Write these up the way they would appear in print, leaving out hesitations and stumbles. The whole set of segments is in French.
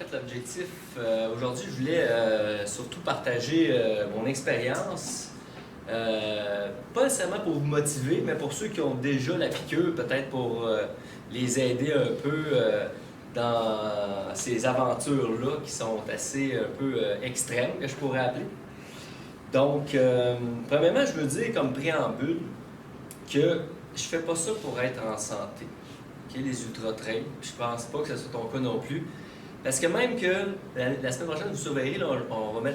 fait, l'objectif, aujourd'hui, je voulais surtout partager mon expérience. Pas nécessairement pour vous motiver, mais pour ceux qui ont déjà la piqûre, peut-être pour les aider un peu dans ces aventures-là qui sont assez un peu extrêmes, que je pourrais appeler. Donc, premièrement, je veux dire comme préambule que je fais pas ça pour être en santé. Okay, les ultra-trails, je pense pas que ce soit ton cas non plus. Parce que même que la semaine prochaine, vous surveillerez, là,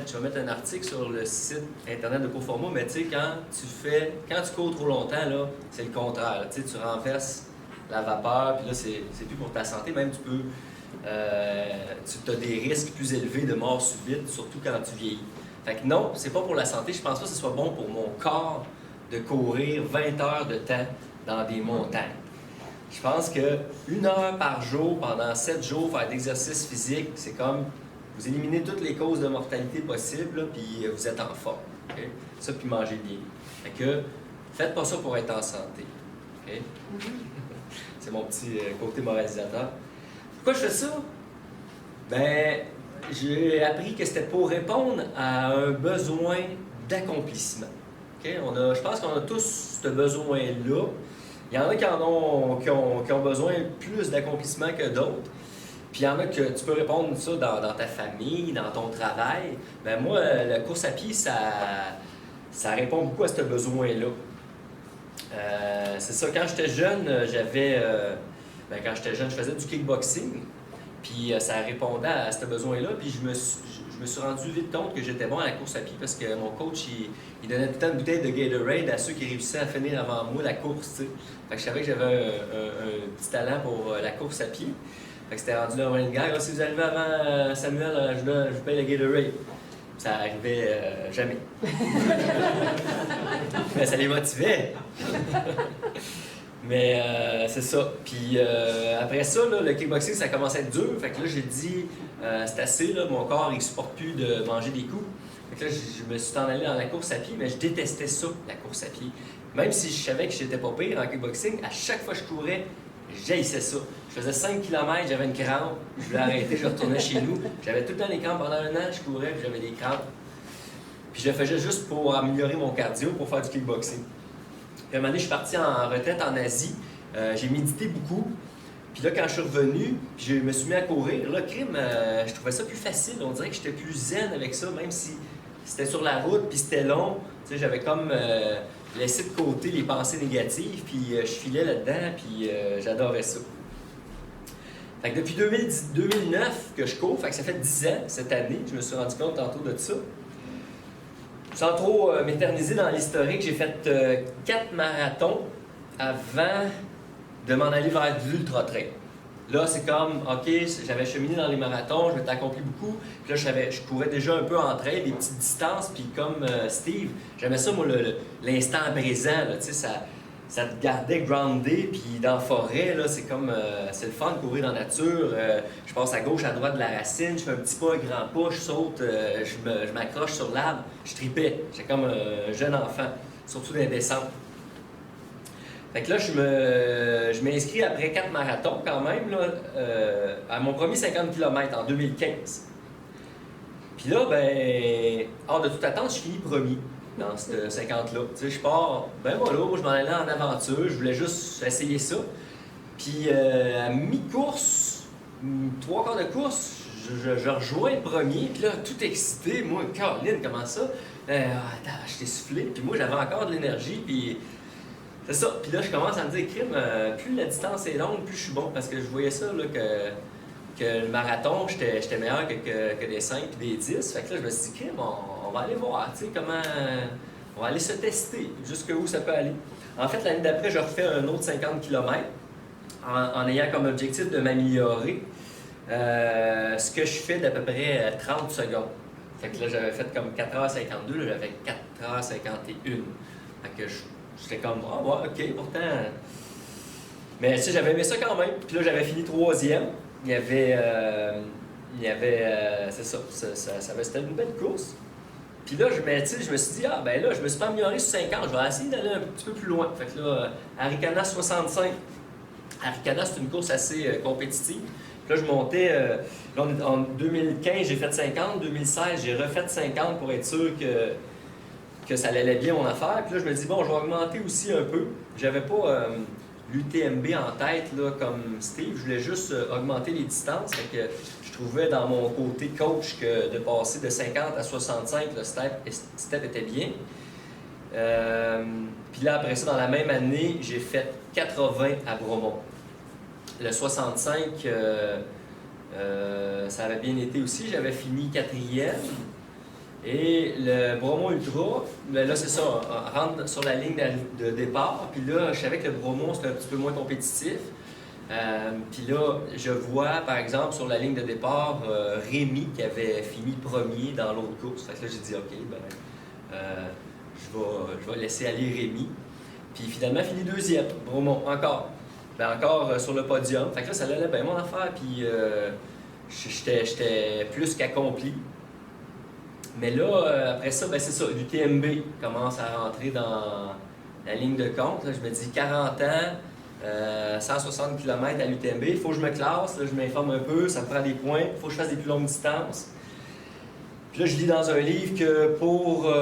je vais mettre un article sur le site internet de Coforma, mais tu sais, quand tu cours trop longtemps, là, c'est le contraire. Tu renverses la vapeur, puis là, c'est plus pour ta santé. Même tu as des risques plus élevés de mort subite, surtout quand tu vieillis. Fait que non, c'est pas pour la santé. Je pense pas que ce soit bon pour mon corps de courir 20 heures de temps dans des montagnes. Je pense que 1 heure par jour, pendant 7 jours, faire d'exercice physique, c'est comme vous éliminez toutes les causes de mortalité possibles, puis vous êtes en forme. Okay? Ça, puis mangez bien. Fait que faites pas ça pour être en santé. Okay? C'est mon petit côté moralisateur. Pourquoi je fais ça? Ben, j'ai appris que c'était pour répondre à un besoin d'accomplissement. Okay? Je pense qu'on a tous ce besoin-là. Il y en a qui ont besoin plus d'accomplissement que d'autres. Puis il y en a que tu peux répondre ça dans ta famille, dans ton travail. Mais moi, la course à pied, ça répond beaucoup à ce besoin-là. C'est ça, quand j'étais jeune, quand j'étais jeune, je faisais du kickboxing. Puis ça répondait à ce besoin-là. Puis je me suis rendu vite compte que j'étais bon à la course à pied parce que mon coach, il donnait tout le temps une bouteille de Gatorade à ceux qui réussissaient à finir avant moi la course, tu sais. Fait que je savais que j'avais un petit talent pour la course à pied. Fait que c'était rendu là une guerre. Si vous arrivez avant Samuel, je vous paye le Gatorade. Ça arrivait jamais. Mais ça les motivait. Mais c'est ça. Puis après ça, là, le kickboxing, ça commençait à être dur. Fait que là, j'ai dit, c'est assez, là, mon corps, il ne supporte plus de manger des coups. Fait que là, je me suis en allé dans la course à pied, mais je détestais ça, la course à pied. Même si je savais que j'étais pas pire en kickboxing, à chaque fois que je courais, j'haïssais ça. Je faisais 5 km, j'avais une crampe, je voulais arrêter, je retournais chez nous. J'avais tout le temps les crampes pendant 1 an, je courais, puis j'avais des crampes. Puis je le faisais juste pour améliorer mon cardio, pour faire du kickboxing. Puis à un moment donné, je suis parti en retraite en Asie. J'ai médité beaucoup. Puis là, quand je suis revenu, puis je me suis mis à courir. Là, je trouvais ça plus facile. On dirait que j'étais plus zen avec ça, même si c'était sur la route, puis c'était long. Tu sais, j'avais comme laissé de côté les pensées négatives, puis je filais là-dedans, puis j'adorais ça. Fait que depuis 2009 que je cours, fait que ça fait 10 ans cette année, je me suis rendu compte tantôt de ça. Sans trop m'éterniser dans l'historique, j'ai fait 4 marathons avant de m'en aller vers l'ultra-trail. Là, c'est comme, OK, j'avais cheminé dans les marathons, je m'étais accompli beaucoup. Puis là, je courais déjà un peu en trail, des petites distances. Puis comme Steve, j'aimais ça, moi, l'instant présent. Là, tu sais, ça te gardait groundé. Puis dans la forêt, là, c'est comme, c'est le fun de courir dans la nature. Je passe à gauche, à droite de la racine, je fais un petit pas, un grand pas, je saute, je m'accroche sur l'arbre. Je tripais. J'étais comme un jeune enfant, surtout dans les descentes. Fait que là, je m'ai inscrit après 4 marathons quand même, là, à mon premier 50 km en 2015. Puis là, ben, hors de toute attente, je finis premier dans ce 50-là. Tu sais, je pars, ben voilà, moi je m'en allais en aventure, je voulais juste essayer ça. Puis à mi-course, 3 quarts de course, je rejoins le premier, puis là, tout excité, moi, Caroline, comment ça? Attends, je t'ai soufflé, puis moi j'avais encore de l'énergie, puis c'est ça. Puis là, je commence à me dire, crime, plus la distance est longue, plus je suis bon, parce que je voyais ça, là, que le marathon, j'étais meilleur que des 5 et des 10. Fait que là, je me suis dit, crime, on va aller voir, tu sais, comment... On va aller se tester, jusqu'où ça peut aller. En fait, l'année d'après, je refais un autre 50 km en ayant comme objectif de m'améliorer. Ce que je fais d'à peu près 30 secondes. Fait que là, j'avais fait comme 4h52, là, j'avais fait 4h51. Fait que j'étais comme, ah ouais, ok, pourtant... Mais tu sais, j'avais aimé ça quand même. Puis là, j'avais fini 3e. Il y avait c'est ça, c'était une belle course. Puis là, je me suis dit, ah ben là, je me suis pas amélioré sur 50, je vais essayer d'aller un petit peu plus loin. Fait que là, Arikana 65. Arikana, c'est une course assez compétitive. Là, je montais, là, en 2015, j'ai fait 50, 2016, j'ai refait 50 pour être sûr que ça allait bien mon affaire. Puis là, je me dis, bon, je vais augmenter aussi un peu. J'avais pas l'UTMB en tête, là, comme Steve. Je voulais juste augmenter les distances. Fait que je trouvais dans mon côté coach que de passer de 50 à 65, le step était bien. Puis là, après ça, dans la même année, j'ai fait 80 à Bromont. Le 65, ça avait bien été aussi. J'avais fini 4e. Et le Bromont Ultra, ben là, c'est ça, on rentre sur la ligne de départ. Puis là, je savais que le Bromont, c'était un petit peu moins compétitif. Puis là, je vois, par exemple, sur la ligne de départ, Rémi qui avait fini premier dans l'autre course. Fait que là, j'ai dit, OK, ben, je vais laisser aller Rémi. Puis finalement, fini 2e, Bromont, encore. Ben, encore sur le podium. Fait que là, ça allait bien mon affaire. Puis j'étais plus qu'accompli. Mais là, après ça, ben c'est ça, l'UTMB commence à rentrer dans la ligne de compte. Là, je me dis 40 ans, 160 km à l'UTMB, il faut que je me classe, là, je m'informe un peu, ça me prend des points, il faut que je fasse des plus longues distances. Puis là, je lis dans un livre que pour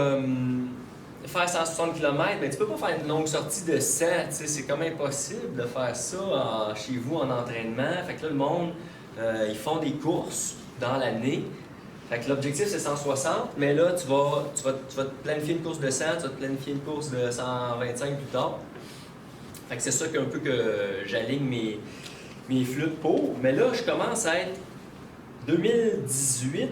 faire 160 km, ben, tu peux pas faire une longue sortie de 100, c'est comme impossible de faire ça chez vous en entraînement. Fait que là, le monde, ils font des courses dans l'année. Fait que l'objectif, c'est 160, mais là, tu vas te planifier une course de 100, tu vas te planifier une course de 125 plus tard. Fait que c'est ça qu'un peu que j'aligne mes flûtes pour. Mais là, je commence à être 2018,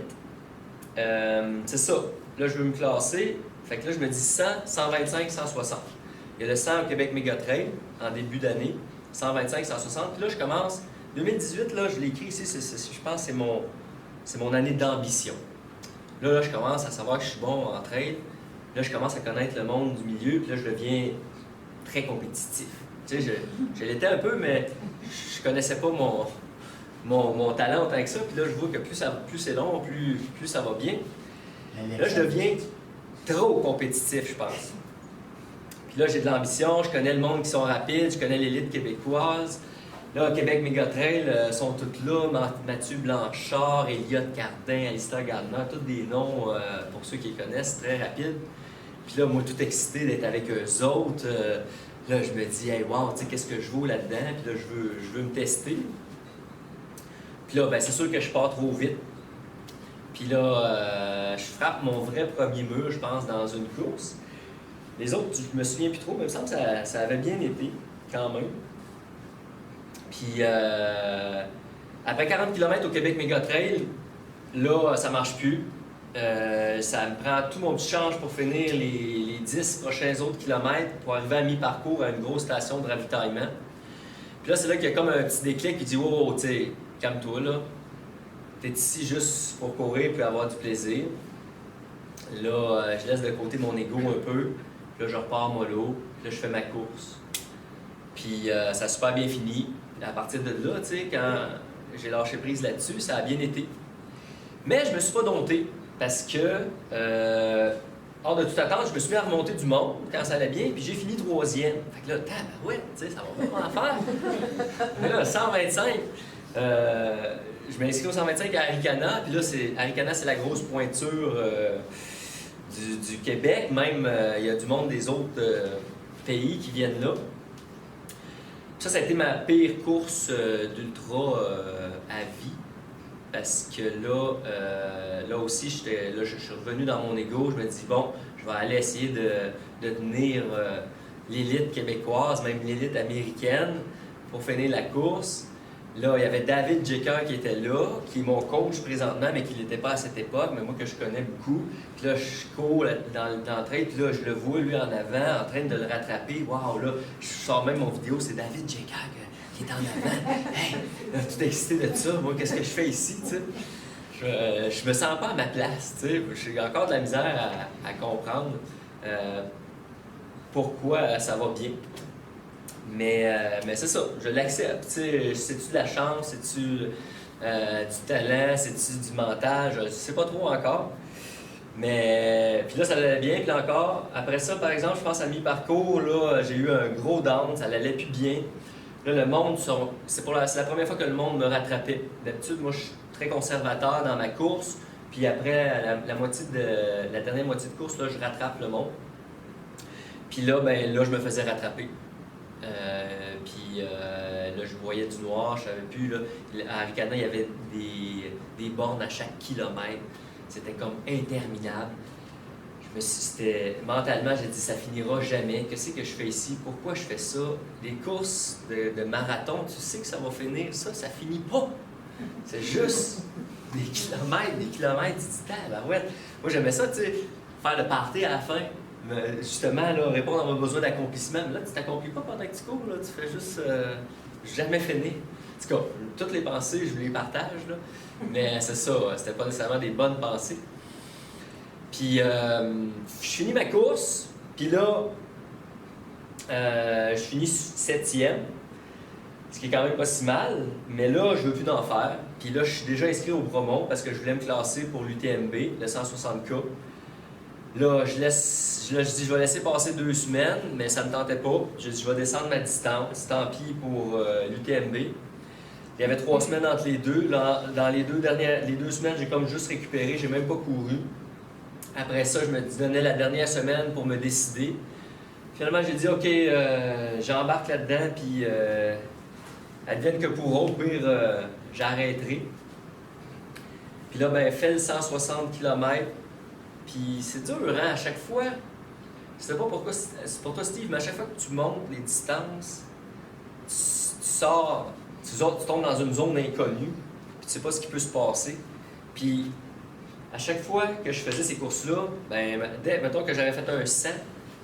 c'est ça. Là, je veux me classer. Fait que là, je me dis 100, 125, 160. Il y a le 100 au Québec Méga Trail en début d'année, 125, 160. Puis là, je commence. 2018, là, je l'ai écrit ici, je pense que c'est mon année d'ambition. Là, je commence à savoir que je suis bon en trail. Là, je commence à connaître le monde du milieu. Puis là, je deviens très compétitif. Tu sais, je l'étais un peu, mais je connaissais pas mon talent autant que ça. Puis là, je vois que plus c'est long, plus ça va bien. Là, je deviens trop compétitif, je pense. Puis là, j'ai de l'ambition. Je connais le monde qui sont rapides. Je connais l'élite québécoise. Là, Québec Méga Trail sont toutes là. Mathieu Blanchard, Elliot Cardin, Alistair Gardner, tous des noms, pour ceux qui les connaissent, très rapides. Puis là, moi, tout excité d'être avec eux autres. Là, je me dis, hey, wow, tu sais, qu'est-ce que je vaux là-dedans? Puis là, je veux me tester. Puis là, ben, c'est sûr que je pars trop vite. Puis là, je frappe mon vrai premier mur, je pense, dans une course. Les autres, je me souviens plus trop, mais il me semble que ça avait bien été, quand même. Puis après 40 km au Québec Méga Trail, là, ça marche plus. Ça me prend tout mon petit change pour finir les 10 prochains autres kilomètres pour arriver à mi-parcours à une grosse station de ravitaillement. Puis là, c'est là qu'il y a comme un petit déclic qui dit « Oh, tu sais, calme-toi, là. T'es ici juste pour courir et avoir du plaisir. » Là, je laisse de côté mon ego un peu. Puis là, je repars mollo. Puis là, je fais ma course. Puis ça a super bien fini. À partir de là, tu sais, quand j'ai lâché prise là-dessus, ça a bien été. Mais je me suis pas dompté parce que, hors de toute attente, je me suis mis à remonter du monde quand ça allait bien, puis j'ai fini 3e. Fait que là, ouais, tu sais, ça va vraiment faire. Mais là, 125, je m'inscris au 125 à Arikana, puis là, Arikana, c'est la grosse pointure du Québec. Même, il y a du monde des autres pays qui viennent là. Ça a été ma pire course d'ultra à vie. Parce que là aussi, je suis revenu dans mon ego. Je me dis, bon, je vais aller essayer de tenir l'élite québécoise, même l'élite américaine, pour finir la course. Là, il y avait David Jecker qui était là, qui est mon coach présentement, mais qui ne l'était pas à cette époque, mais moi que je connais beaucoup. Puis là, je cours dans le trail, puis là, je le vois, lui, en avant, en train de le rattraper. Waouh, là, je sors même mon vidéo, c'est David Jecker qui est en avant. Hey, tout excité de ça. Moi, qu'est-ce que je fais ici, tu sais? Je me sens pas à ma place, tu sais. J'ai encore de la misère à comprendre pourquoi ça va bien. Mais c'est ça, je l'accepte. C'est-tu de la chance, c'est-tu du talent, c'est-tu du mental, je ne sais pas trop encore. Mais puis là, ça allait bien, puis encore. Après ça, par exemple, je pense à mi-parcours, là, j'ai eu un gros down, ça n'allait plus bien. Là, le monde, c'est la première fois que le monde me rattrapait. D'habitude, moi, je suis très conservateur dans ma course. Puis après, la dernière moitié de course, là, je rattrape le monde. Puis là, là, je me faisais rattraper. Là, je voyais du noir, je savais plus. Là, à Arikana, il y avait des bornes à chaque kilomètre. C'était comme interminable. Mentalement, j'ai dit, ça finira jamais. Qu'est-ce que je fais ici? Pourquoi je fais ça? Les courses de marathon, tu sais que ça va finir. Ça finit pas. C'est juste des kilomètres. Tu te dis, ouais. Moi, j'aimais ça, tu sais, faire le party à la fin. Mais justement, là, répondre à mon besoin d'accomplissement. Mais là, tu t'accomplis pas pendant que tu cours, là. Tu fais juste jamais finir. En tout cas, toutes les pensées, je les partage, là. Mais c'est ça, c'était pas nécessairement des bonnes pensées. Puis, je finis ma course, puis là, je finis 7e, ce qui est quand même pas si mal, mais là, je veux plus d'en faire. Puis là, je suis déjà inscrit au Bromont parce que je voulais me classer pour l'UTMB, le 160K. Là, je dis, je vais laisser passer 2 semaines, mais ça me tentait pas. Je dis, je vais descendre ma distance, tant pis pour l'UTMB. Il y avait 3 semaines entre les deux. Dans les 2 semaines, j'ai comme juste récupéré, j'ai même pas couru. Après ça, je me donnais la dernière semaine pour me décider. Finalement, j'ai dit, OK, j'embarque là-dedans, puis advienne que pourra, au pire, j'arrêterai. Puis là, fait le 160 km, puis c'est dur, hein, à chaque fois. C'est pas pourquoi c'est pour toi, Steve, mais à chaque fois que tu montes les distances, tu sors, tu tombes dans une zone inconnue, puis tu sais pas ce qui peut se passer. Puis à chaque fois que je faisais ces courses-là, mettons que j'avais fait un 100,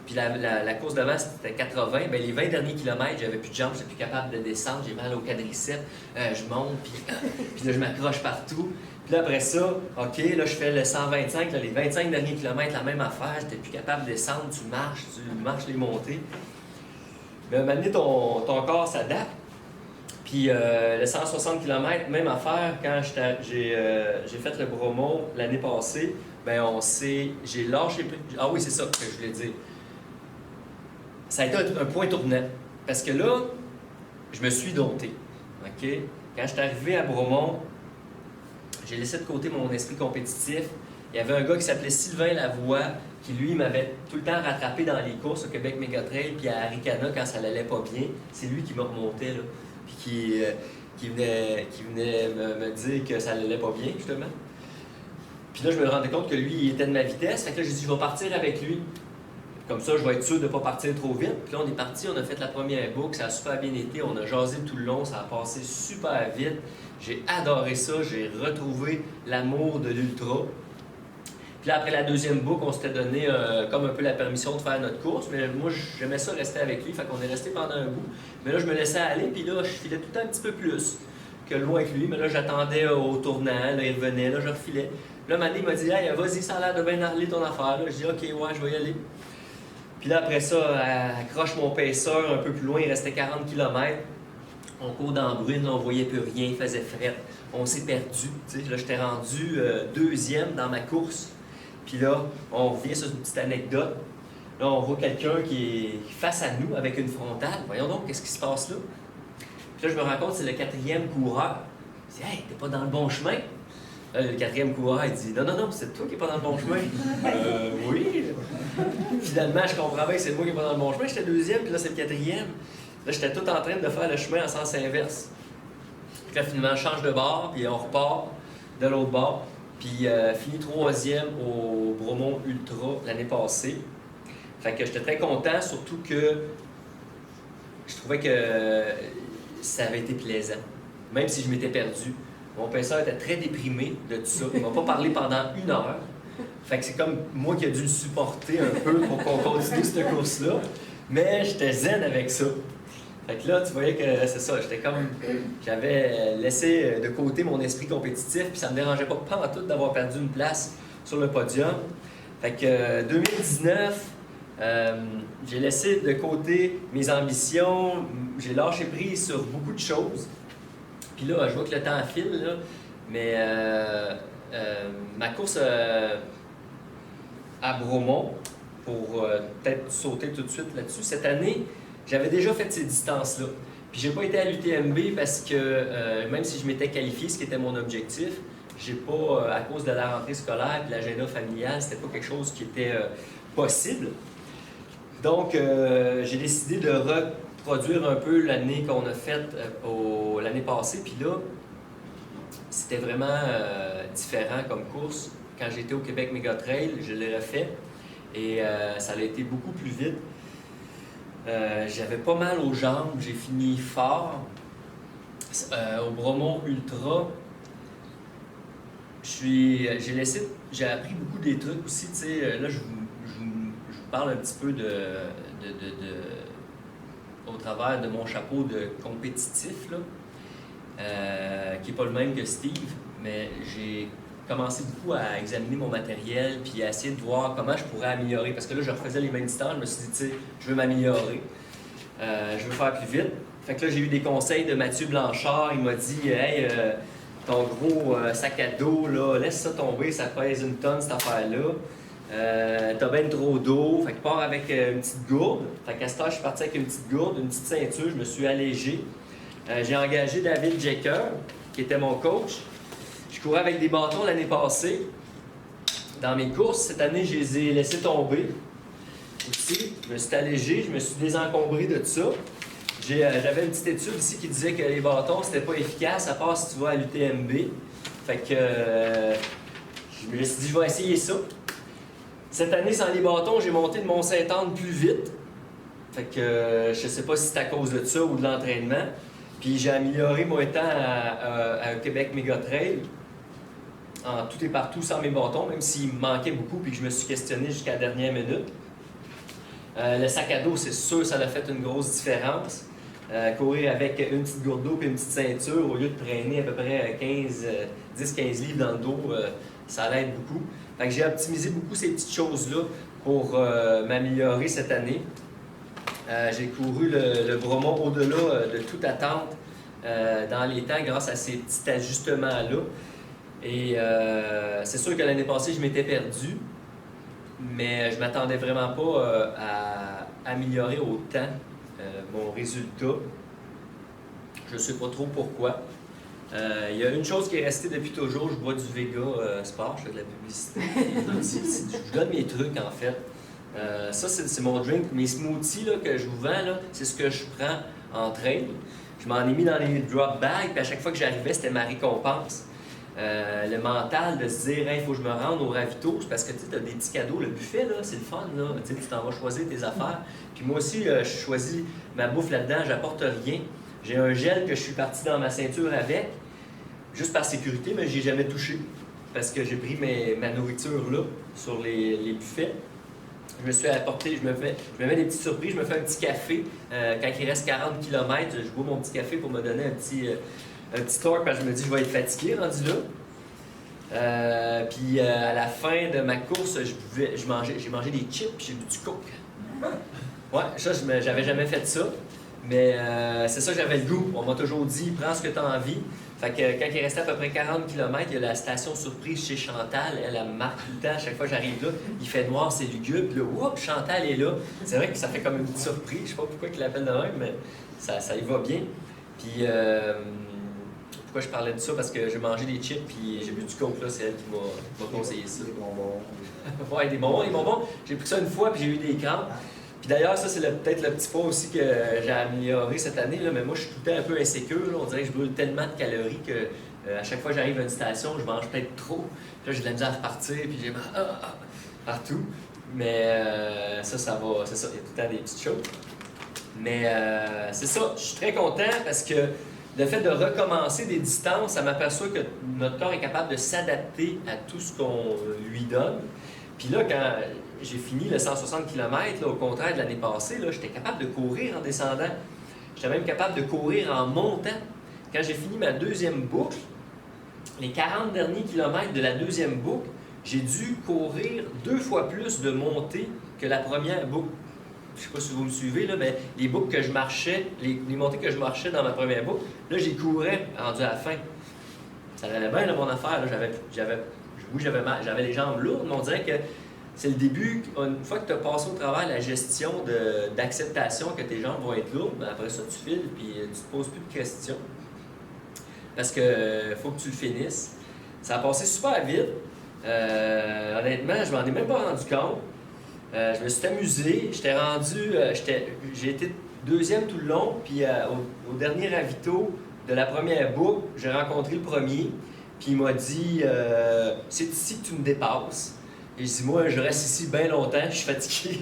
puis la course d'avant c'était 80, les 20 derniers kilomètres, j'avais plus de jambes, j'étais plus capable de descendre, j'ai mal au quadriceps, je monte, puis là je m'accroche partout. Puis là après ça, OK, là je fais le 125, là, les 25 derniers kilomètres, la même affaire, j'étais plus capable de descendre, tu marches les montées. Mais à un moment donné, ton corps s'adapte. Puis le 160 km, même affaire, quand j'ai fait le Bromont l'année passée, j'ai lâché... Ah oui, c'est ça que je voulais dire. Ça a été un point tournant. Parce que là, je me suis dompté. OK? Quand je suis arrivé à Bromont, j'ai laissé de côté mon esprit compétitif. Il y avait un gars qui s'appelait Sylvain Lavoie, qui lui m'avait tout le temps rattrapé dans les courses au Québec Mégatrail, puis à Arikana quand ça n'allait pas bien. C'est lui qui me remontait, là. Puis qui venait me dire que ça n'allait pas bien, justement. Puis là, je me rendais compte que lui, il était de ma vitesse. Fait que là, j'ai dit, je vais partir avec lui. Comme ça, je vais être sûr de ne pas partir trop vite. Puis là, on est parti, on a fait la première boucle, ça a super bien été, on a jasé tout le long, ça a passé super vite. J'ai adoré ça, j'ai retrouvé l'amour de l'ultra. Puis là, après la deuxième boucle, on s'était donné comme un peu la permission de faire notre course, mais moi, j'aimais ça rester avec lui, fait qu'on est resté pendant un bout. Mais là, je me laissais aller, puis là, je filais tout le temps un petit peu plus que loin avec lui, mais là, j'attendais au tournant, là, il revenait, là, je refilais. Puis là, Mané m'a dit, hey, vas-y, ça a l'air de bien aller ton affaire. Là, je dis, OK, ouais, je vais y aller. Puis là, après ça, accroche mon paisseur un peu plus loin, il restait 40 km. On court dans la bruine, là, on voyait plus rien, il faisait fret. On s'est perdu. Là, j'étais rendu deuxième dans ma course. Puis là, on revient sur une petite anecdote. Là, on voit quelqu'un qui est face à nous avec une frontale. Voyons donc, qu'est-ce qui se passe là? Puis là, je me rends compte, c'est le 4e coureur. Je dis, hey, t'es pas dans le bon chemin. Là, le 4e coureur, il dit, non, c'est toi qui n'es pas dans le bon chemin. Oui. Finalement, je comprends bien que c'est moi qui n'ai pas dans le bon chemin. J'étais 2e, puis là, c'est le 4e. Là, j'étais tout en train de faire le chemin en sens inverse. Puis là, finalement, je change de bord, puis on repart de l'autre bord. Puis fini 3e au Bromont Ultra l'année passée. Fait que j'étais très content, surtout que je trouvais que ça avait été plaisant. Même si je m'étais perdu. Mon paisseur était très déprimé de tout ça. Il ne m'a pas parlé pendant 1 heure. Fait que c'est comme moi qui ai dû le supporter un peu pour qu'on continue cette course-là. Mais j'étais zen avec ça. Fait que là, tu voyais que c'est ça, j'avais laissé de côté mon esprit compétitif, puis ça me dérangeait pas en tout d'avoir perdu une place sur le podium. Fait que 2019, j'ai laissé de côté mes ambitions, j'ai lâché prise sur beaucoup de choses. Puis là, je vois que le temps file, là, mais ma course à Bromont, pour peut-être sauter tout de suite là-dessus, cette année, j'avais déjà fait ces distances-là. Puis j'ai pas été à l'UTMB parce que même si je m'étais qualifié, ce qui était mon objectif, j'ai pas, à cause de la rentrée scolaire et de l'agenda familial, c'était pas quelque chose qui était possible. Donc j'ai décidé de reproduire un peu l'année qu'on a faite l'année passée. Puis là, c'était vraiment différent comme course. Quand j'étais au Québec Méga Trail, je l'ai refait et ça a été beaucoup plus vite. J'avais pas mal aux jambes, j'ai fini fort. Au Bromont Ultra, j'ai appris beaucoup des trucs aussi. Tu sais, là, je vous parle un petit peu au travers de mon chapeau de compétitif, là, qui n'est pas le même que Steve, mais j'ai commencé beaucoup à examiner mon matériel puis à essayer de voir comment je pourrais améliorer. Parce que là, je refaisais les mêmes distances, je me suis dit, tu sais, je veux m'améliorer, je veux faire plus vite. Fait que là, j'ai eu des conseils de Mathieu Blanchard. Il m'a dit, hey, ton gros sac à dos, là, laisse ça tomber, ça pèse une tonne cette affaire-là. T'as bien trop d'eau, fait que pars avec une petite gourde. Fait qu'à ce temps, je suis parti avec une petite gourde, une petite ceinture, je me suis allégé. J'ai engagé David Jecker, qui était mon coach. Je courais avec des bâtons l'année passée. Dans mes courses, cette année, je les ai laissés tomber. Aussi, je me suis allégé, je me suis désencombré de tout ça. J'avais une petite étude ici qui disait que les bâtons, c'était pas efficace, à part si tu vas à l'UTMB. Fait que je me suis dit, je vais essayer ça. Cette année, sans les bâtons, j'ai monté de Mont-Saint-Anne plus vite. Fait que je sais pas si c'est à cause de ça ou de l'entraînement. Puis j'ai amélioré mon temps à Québec Méga Trail, en tout et partout sans mes bâtons, même s'il me manquait beaucoup puis que je me suis questionné jusqu'à la dernière minute. Le sac à dos, c'est sûr, ça a fait une grosse différence. Courir avec une petite gourde d'eau et une petite ceinture au lieu de traîner à peu près 10-15 livres dans le dos, ça l'aide beaucoup. Fait que j'ai optimisé beaucoup ces petites choses-là pour m'améliorer cette année. J'ai couru le Bromont au-delà de toute attente dans les temps grâce à ces petits ajustements-là. Et c'est sûr que l'année passée, je m'étais perdu, mais je ne m'attendais vraiment pas à améliorer autant mon résultat. Je ne sais pas trop pourquoi. Il y a une chose qui est restée depuis toujours, je bois du Vega Sport, je fais de la publicité. Je vous donne mes trucs en fait. Ça, c'est mon drink. Mes smoothies là, que je vous vends, c'est ce que je prends en trail. Je m'en ai mis dans les drop bags, puis à chaque fois que j'arrivais, c'était ma récompense. Le mental de se dire, il faut que je me rende au ravito, c'est parce que tu as des petits cadeaux. Le buffet, là, c'est le fun. Là. Tu t'en vas choisir tes affaires. Puis moi aussi, je choisis ma bouffe là-dedans, j'apporte rien. J'ai un gel que je suis parti dans ma ceinture avec, juste par sécurité, mais je n'y ai jamais touché. Parce que j'ai pris ma nourriture là, sur les buffets. Je me suis apporté, je me mets des petites surprises, je me fais un petit café. Quand il reste 40 km, je bois mon petit café pour me donner un petit torque parce que je me dis que je vais être fatigué rendu là. Puis à la fin de ma course, j'ai mangé des chips et j'ai bu du coke. Ouais, ça, j'avais jamais fait ça. Mais c'est ça, j'avais le goût. On m'a toujours dit, prends ce que tu as envie. Fait que quand il restait à peu près 40 km, il y a la station surprise chez Chantal. Elle me marque tout le temps. À chaque fois que j'arrive là, il fait noir, c'est lugubre. Puis là, oups, Chantal est là. C'est vrai que ça fait comme une petite surprise. Je sais pas pourquoi il l'appelle de même, mais ça y va bien. Puis pourquoi je parlais de ça? Parce que j'ai mangé des chips puis j'ai bu du coke, là. C'est elle qui m'a conseillé ça. Des bonbons. Ouais, des bonbons. J'ai pris ça une fois puis j'ai eu des crampes. Puis d'ailleurs, ça, c'est peut-être le petit point aussi que j'ai amélioré cette année, là, mais moi, je suis tout le temps un peu insécure. Là. On dirait que je brûle tellement de calories que à chaque fois que j'arrive à une station, je mange peut-être trop. Puis là, j'ai de la misère à repartir, puis j'ai partout. Mais ça va. C'est ça, il y a tout le temps des petites choses. Mais c'est ça, je suis très content parce que le fait de recommencer des distances, ça m'aperçoit que notre corps est capable de s'adapter à tout ce qu'on lui donne. Puis là, quand j'ai fini le 160 km, là, au contraire de l'année passée, j'étais capable de courir en descendant. J'étais même capable de courir en montant. Quand j'ai fini ma deuxième boucle, les 40 derniers kilomètres de la deuxième boucle, j'ai dû courir 2 fois plus de montées que la première boucle. Je ne sais pas si vous me suivez, là, mais les boucles que je marchais, les montées que je marchais dans ma première boucle, là, j'y courais rendu à la fin. Ça allait bien, là, mon affaire. Là, j'avais les jambes lourdes, mais on dirait que c'est le début. Une fois que tu as passé au travers la gestion d'acceptation que tes jambes vont être lourdes, ben après ça, tu files puis tu te poses plus de questions. Parce que faut que tu le finisses. Ça a passé super vite. Honnêtement, je m'en ai même pas rendu compte. Je me suis amusé. J'étais rendu... j'ai été deuxième tout le long, puis au dernier ravito de la première boucle, j'ai rencontré le premier, puis il m'a dit « C'est ici que tu me dépasses. » Et je dis « Moi, je reste ici bien longtemps, je suis fatigué. »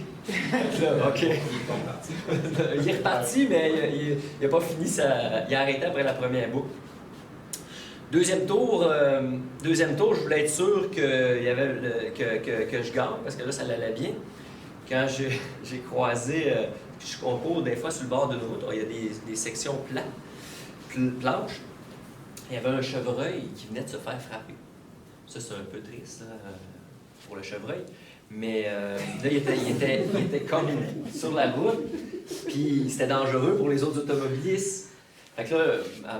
Là, OK. Il est reparti, mais il n'a pas fini il a arrêté après la première boucle. Deuxième tour, je voulais être sûr que je gagne, parce que là, ça allait bien. Quand j'ai croisé, je concours des fois sur le bord d'une route, il y a des sections planches. Il y avait un chevreuil qui venait de se faire frapper. Ça, c'est un peu triste là, pour le chevreuil. Mais là, il était comme sur la route, puis c'était dangereux pour les autres automobilistes. Fait que là,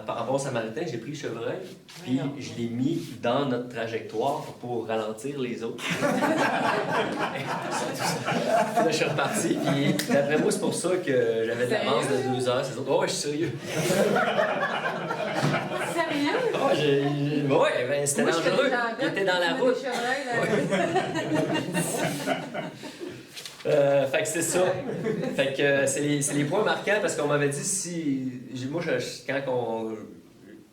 par bon samaritain, j'ai pris le chevreuil, puis je l'ai mis dans notre trajectoire pour ralentir les autres. Puis là, je suis reparti, puis d'après moi, c'est pour ça que j'avais de l'avance de 2 heures. Ces autres, oh, je suis sérieux. Sérieux? Oh, ouais, ben, c'était dangereux. Il était dans la route. Fait que c'est ça. Fait que c'est les points marquants parce qu'on m'avait dit si. Moi, quand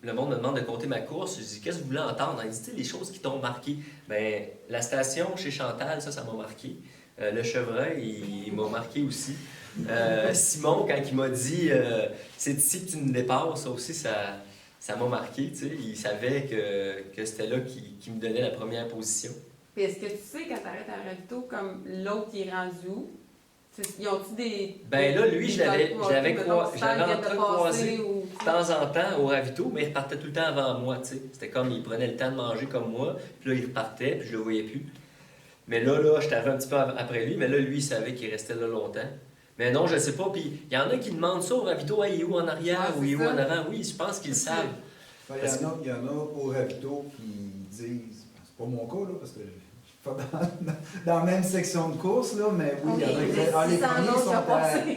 le monde me demande de compter ma course, je dis qu'est-ce que vous voulez entendre? Il dit les choses qui t'ont marqué. Ben, la station chez Chantal, ça m'a marqué. Le chevreuil, il m'a marqué aussi. Simon, quand il m'a dit c'est ici que tu me dépasses, ça aussi, ça m'a marqué. Tu sais. Il savait que c'était là qu'il me donnait la première position. Puis est-ce que tu sais, quand tu arrêtes un ravito, comme l'autre, il est rendu où? Ils ont-tu des... Ben là, lui, je l'avais entrecroisé de temps en temps au ravito, mais il repartait tout le temps avant moi, tu sais. C'était comme, il prenait le temps de manger comme moi, puis là, il repartait, puis je le voyais plus. Mais là, j'étais arrivé un petit peu après lui, mais là, lui, il savait qu'il restait là longtemps. Mais non, je sais pas, puis il y en a qui demandent ça au ravito, hey, il est où en arrière, ou il est où en avant? Oui, je pense qu'ils le savent. Il y en a au ravito qui disent, c'est pas mon cas, là, parce que... Pas dans la même section de course, là, mais oui, il y en a qui disent les premiers sont à 10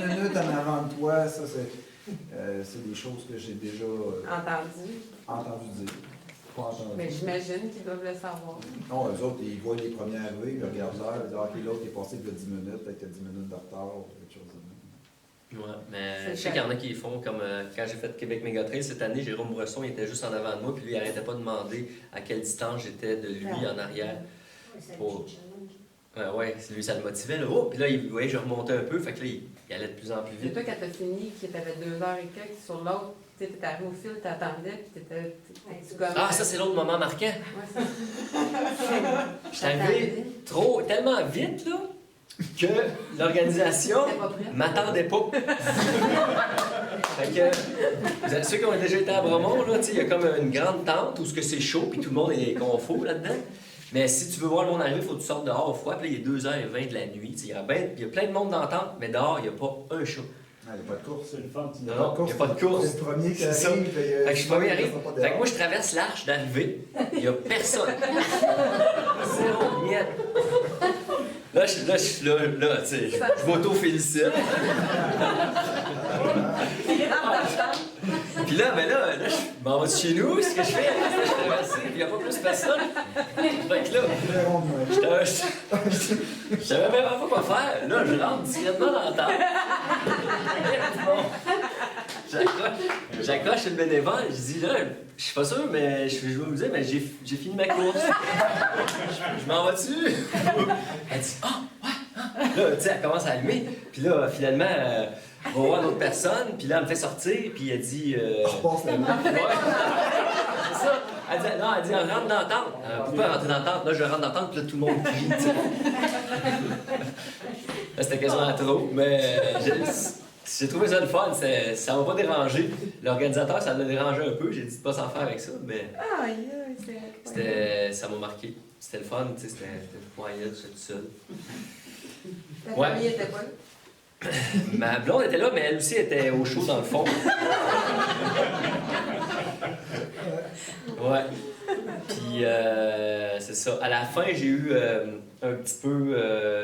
minutes en avant de toi. Ça, c'est des choses que j'ai déjà entendu dire. Pas entendu. Mais j'imagine qu'ils doivent le savoir. Non, eux autres, ils voient les premiers arriver, ils regardent l'heure, ils disent OK, l'autre est passé de 10 minutes, peut-être qu'il y a 10 minutes de retard, quelque chose de même. Ouais, mais je sais qu'il y en a qui font comme quand j'ai fait Québec Mégatrail cette année, Jérôme Bresson il était juste en avant de moi, puis lui il n'arrêtait pas de demander à quelle distance j'étais de lui en arrière. Pour... Ouais, lui ça le motivait. Là. Oh, puis là, il voyait que je remontais un peu, fait que là, il allait de plus en plus Et vite. toi, quand tu as fini, que tu avais 2 heures et quelques sur l'autre, tu étais arrivé au fil, tu attendais, puis tu comme. Ah, ça c'est l'autre moment marquant. Ouais, ça. J'étais arrivé tellement vite, là, que l'organisation m'attendait pas. Fait que, ceux qui ont déjà été à Bromont, là, il y a comme une grande tente où c'est chaud puis tout le monde est confort là-dedans. Mais si tu veux voir le monde arriver, il faut que tu sortes dehors au froid. Puis là, il est 2h20 de la nuit. Il y a plein de monde dans la tente, mais dehors, il n'y a pas un chat. Il n'y a pas de course. C'est le fun. Non, il n'y a pas de course. C'est le premier qui arrive. Fait que je suis premier arrive. Fait que moi, je traverse l'arche d'arrivée. Il n'y a personne. Zéro miette. Là, je suis là, tu sais, je m'auto-félicite. Puis là, je m'en vais chez nous, ce que je fais, je suis traversé, puis il n'y a pas plus personne. Fait que là, je savais même pas quoi faire. Là, je rentre discrètement dans la tente. J'accroche le bénévole, je dis là, je suis pas sûr, mais je vais vous dire, mais j'ai fini ma course. Je m'en vais dessus. Elle dit, là, tu sais, elle commence à allumer. Puis là, finalement, on va voir d'autres personnes. Puis là, elle me fait sortir. Puis elle dit. repasse la nuit. C'est ça. Elle dit, on rentre dans la tente. Pourquoi rentrer dans la tente? Là, je rentre dans la tente. Puis là, tout le monde crie. Là, c'était quasiment trop. Mais j'ai trouvé ça le fun. Ça m'a pas dérangé. L'organisateur, ça l'a dérangé un peu. J'ai dit de pas s'en faire avec ça. Mais ça m'a marqué. C'était le fun. C'était moyen, j'étais tout seul. Ta famille était pas là? Ma blonde était là, mais elle aussi était au chaud dans le fond. Ouais. Puis, c'est ça. À la fin, j'ai eu un petit peu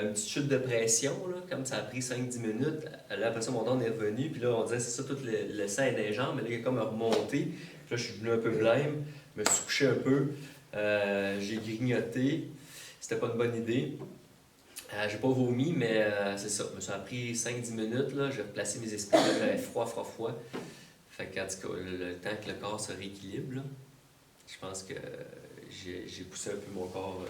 une petite chute de pression, là, comme ça a pris 5-10 minutes. Là, après ça, mon don est revenu. Puis là, on disait, c'est ça, tout le sang est dans les jambes. Mais là, il a comme remonté. Puis là, je suis venu un peu blême. Je me suis couché un peu. J'ai grignoté. C'était pas une bonne idée. J'ai pas vomi, mais c'est ça. Ça a pris 5-10 minutes. Là. J'ai replacé mes esprits. J'avais froid. Fait qu'en tout cas, le temps que le corps se rééquilibre, là, je pense que j'ai poussé un peu mon corps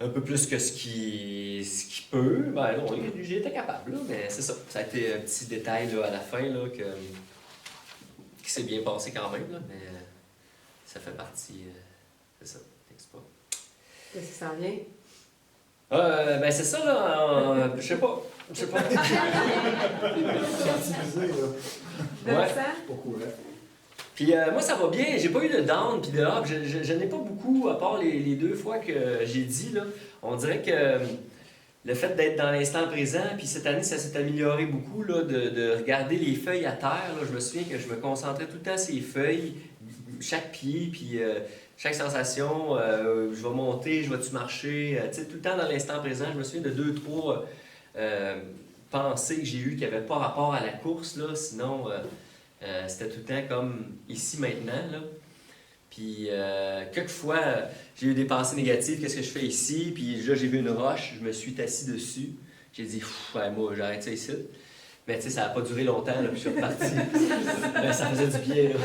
un peu plus que ce qui peut. Ben non, j'ai été capable, là, mais c'est ça. Ça a été un petit détail là, à la fin là, qui s'est bien passé quand même, là, mais ça fait partie. C'est ça, l'exploit. Qu'est-ce qui s'en vient? Ben c'est ça, là. Je sais pas. Optimisé, là. Ouais. Pas courant. Puis moi, ça va bien. J'ai pas eu de down puis de up. Je n'ai pas beaucoup, à part les 2 fois que j'ai dit, là. On dirait que le fait d'être dans l'instant présent, puis cette année, ça s'est amélioré beaucoup, là, de regarder les feuilles à terre. Là. Je me souviens que je me concentrais tout le temps sur les feuilles, chaque pied, puis chaque sensation. Je vais monter, je vais-tu marcher? Tu sais, tout le temps dans l'instant présent. Je me souviens de 2-3 pensées que j'ai eues qui n'avaient pas rapport à la course, là. Sinon... c'était tout le temps comme ici, maintenant, là. Puis, quelquefois, j'ai eu des pensées négatives, qu'est-ce que je fais ici? Puis là, j'ai vu une roche, je me suis assis dessus. J'ai dit, ouais, moi, j'arrête ça ici. Mais tu sais, ça n'a pas duré longtemps, là, puis je suis reparti. Mais ça faisait du bien, là.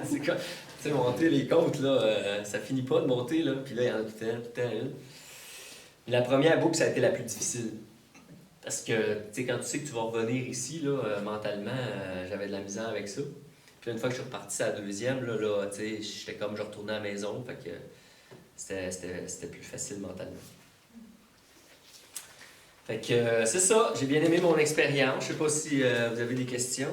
C'est comme, tu sais, monter les côtes, là, ça finit pas de monter, là. Puis là, il y en a tout le temps, une. Puis la première boucle, ça a été la plus difficile. Parce que, tu sais, quand tu sais que tu vas revenir ici, là, mentalement, j'avais de la misère avec ça. Puis une fois que je suis reparti à la deuxième, là tu sais, j'étais comme je retournais à la maison, fait que c'était plus facile mentalement. Fait que c'est ça, j'ai bien aimé mon expérience. Je sais pas si vous avez des questions.